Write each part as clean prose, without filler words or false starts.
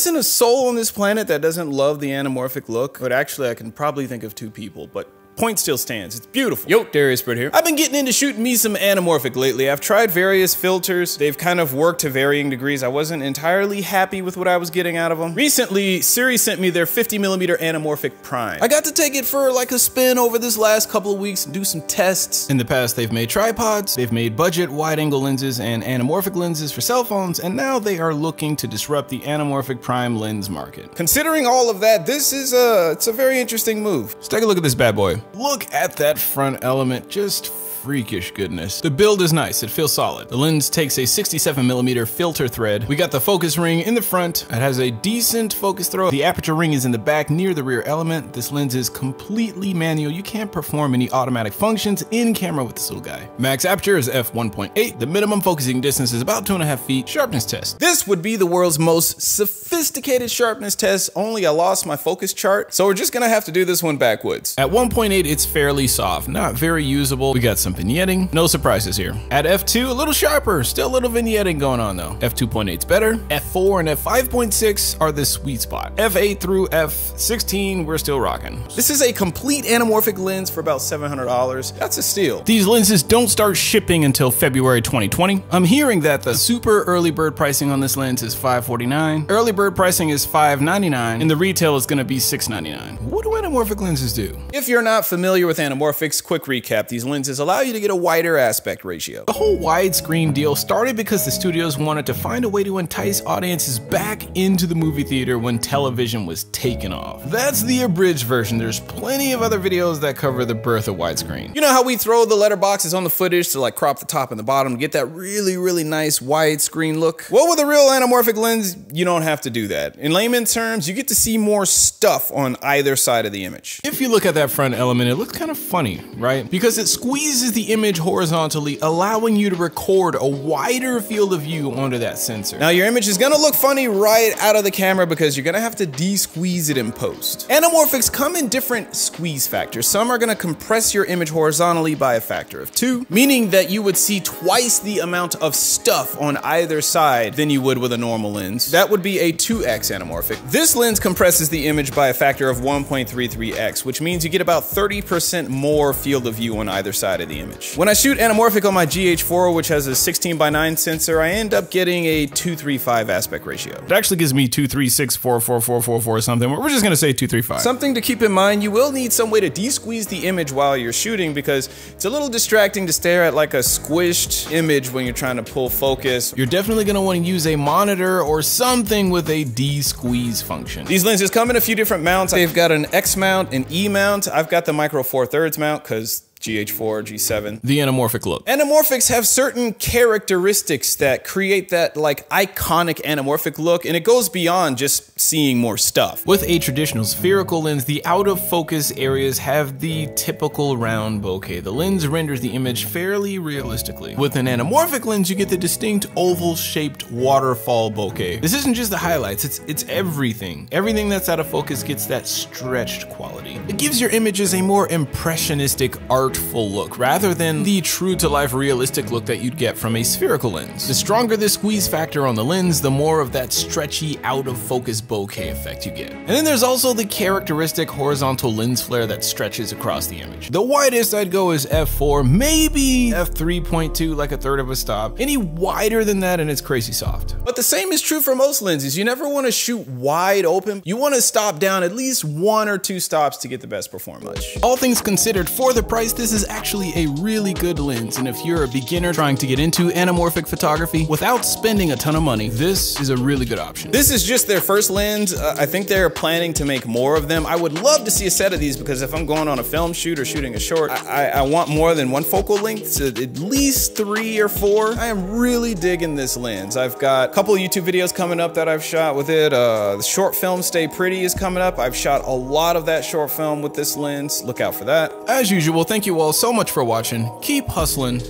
isn't a soul on this planet that doesn't love the anamorphic look, but actually I can probably think of 2 people, but point still stands. It's beautiful. Yo, Dirtyflint here. I've been getting into shooting me some anamorphic lately. I've tried various filters. They've kind of worked to varying degrees. I wasn't entirely happy with what I was getting out of them. Recently, SIRUI sent me their 50mm anamorphic prime. I got to take it for like a spin over this last couple of weeks and do some tests. In the past, they've made tripods, they've made budget wide-angle lenses and anamorphic lenses for cell phones, and now they are looking to disrupt the anamorphic prime lens market. Considering all of that, this is it's a very interesting move. Let's take a look at this bad boy. Look at that front element, just freakish goodness. The build is nice, it feels solid. The lens takes a 67mm filter thread. We got the focus ring in the front. It has a decent focus throw. The aperture ring is in the back near the rear element. This lens is completely manual. You can't perform any automatic functions in camera with this little guy. Max aperture is f1.8. The minimum focusing distance is about 2.5 feet. Sharpness test. This would be the world's most sophisticated sharpness test, only I lost my focus chart, so we're just gonna have to do this one backwards. At 1.8, it's fairly soft, not very usable. We got some vignetting, no surprises here. At f2, a little sharper, still a little vignetting going on though. f2.8 is better. f4 and f5.6 are the sweet spot. f8 through f16, we're still rocking. This is a complete anamorphic lens for about $700. That's a steal. These lenses don't start shipping until February 2020. I'm hearing that the super early bird pricing on this lens is $549. Early bird pricing is $599, and the retail is gonna be $699. What do anamorphic lenses do? If you're not familiar with anamorphics, quick recap, these lenses allow you to get a wider aspect ratio. The whole widescreen deal started because the studios wanted to find a way to entice audiences back into the movie theater when television was taken off. That's the abridged version. There's plenty of other videos that cover the birth of widescreen. You know how we throw the letterboxes on the footage to like crop the top and the bottom to get that really nice widescreen look? Well, with a real anamorphic lens, you don't have to do that. In layman's terms, you get to see more stuff on either side of the image. If you look at that front element, it looks kind of funny, right? Because it squeezes the image horizontally, allowing you to record a wider field of view onto that sensor. Now your image is gonna look funny right out of the camera because you're gonna have to de-squeeze it in post. Anamorphics come in different squeeze factors. Some are gonna compress your image horizontally by a factor of 2, meaning that you would see twice the amount of stuff on either side than you would with a normal lens. That would be a 2x anamorphic. This lens compresses the image by a factor of 1.33x, which means you get about 30% more field of view on either side of the image. When I shoot anamorphic on my GH4, which has a 16:9 sensor, I end up getting a 235 aspect ratio. It actually gives me 236444444 or something, but we're just gonna say 235. Something to keep in mind, you will need some way to de-squeeze the image while you're shooting because it's a little distracting to stare at like a squished image when you're trying to pull focus. You're definitely gonna want to use a monitor or something with a de-squeeze function. These lenses come in a few different mounts. They've got an X mount, an E mount. I've got the micro 4/3 mount because GH4, G7. The anamorphic look. Anamorphics have certain characteristics that create that like iconic anamorphic look, and it goes beyond just seeing more stuff. With a traditional spherical lens, the out of focus areas have the typical round bokeh. The lens renders the image fairly realistically. With an anamorphic lens, you get the distinct oval shaped waterfall bokeh. This isn't just the highlights, it's everything. Everything that's out of focus gets that stretched quality. It gives your images a more impressionistic artful look rather than the true to life realistic look that you'd get from a spherical lens. The stronger the squeeze factor on the lens, the more of that stretchy out of focus bokeh effect you get. And then there's also the characteristic horizontal lens flare that stretches across the image. The widest I'd go is f4, maybe f3.2, like a third of a stop. Any wider than that and it's crazy soft. But the same is true for most lenses. You never want to shoot wide open. You want to stop down at least 1 or 2 stops to get the best performance. All things considered, for the price, this is actually a really good lens, and if you're a beginner trying to get into anamorphic photography without spending a ton of money, this is a really good option. This is just their first lens. I think they're planning to make more of them. I would love to see a set of these because if I'm going on a film shoot or shooting a short, I want more than 1 focal length, so at least 3 or 4. I am really digging this lens. I've got a couple of YouTube videos coming up that I've shot with it. The short film Stay Pretty is coming up. I've shot a lot of that short film with this lens. Look out for that. As usual, thank you all so much for watching. Keep hustling,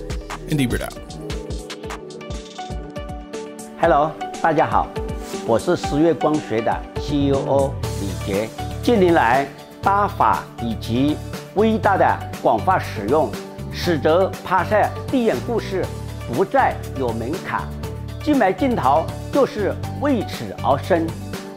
and Ebert out. Hello， 大家好，我是十月光学的 CEO 李杰。近年来，大法以及微大的广泛使用，使得拍摄电影故事不再有门槛，既买镜头就是为此而生。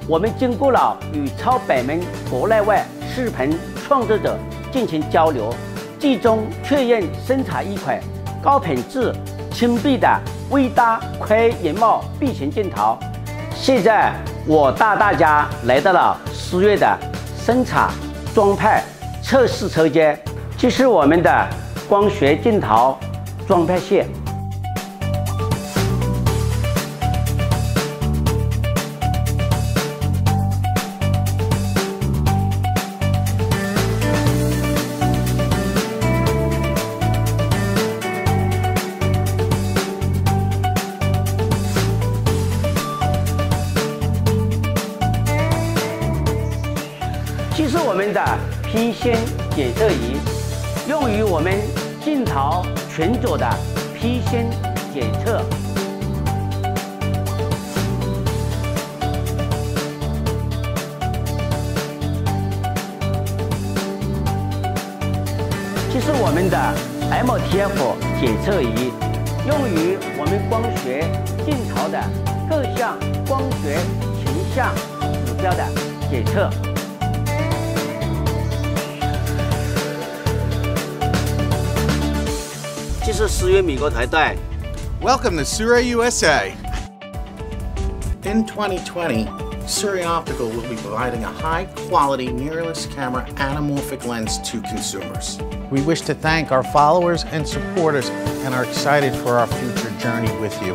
我们经过了与超百名国内外视频创作者进行交流，最终确认生产一款高品质、轻便的微搭宽银幕壁型镜头。现在我带大家来到了SIRUI的生产装配测试车间，这是我们的光学镜头装配线。这是我们的偏心检测仪，用于我们镜头群组的偏心检测。这是我们的 MTF 检测仪，用于我们光学镜头的各项光学形象指标的检测。这是SIRUI美国团队。Welcome to SIRUI USA. In 2020, SIRUI Optical will be providing a high-quality mirrorless camera anamorphic lens to consumers. We wish to thank our followers and supporters and are excited for our future journey with you.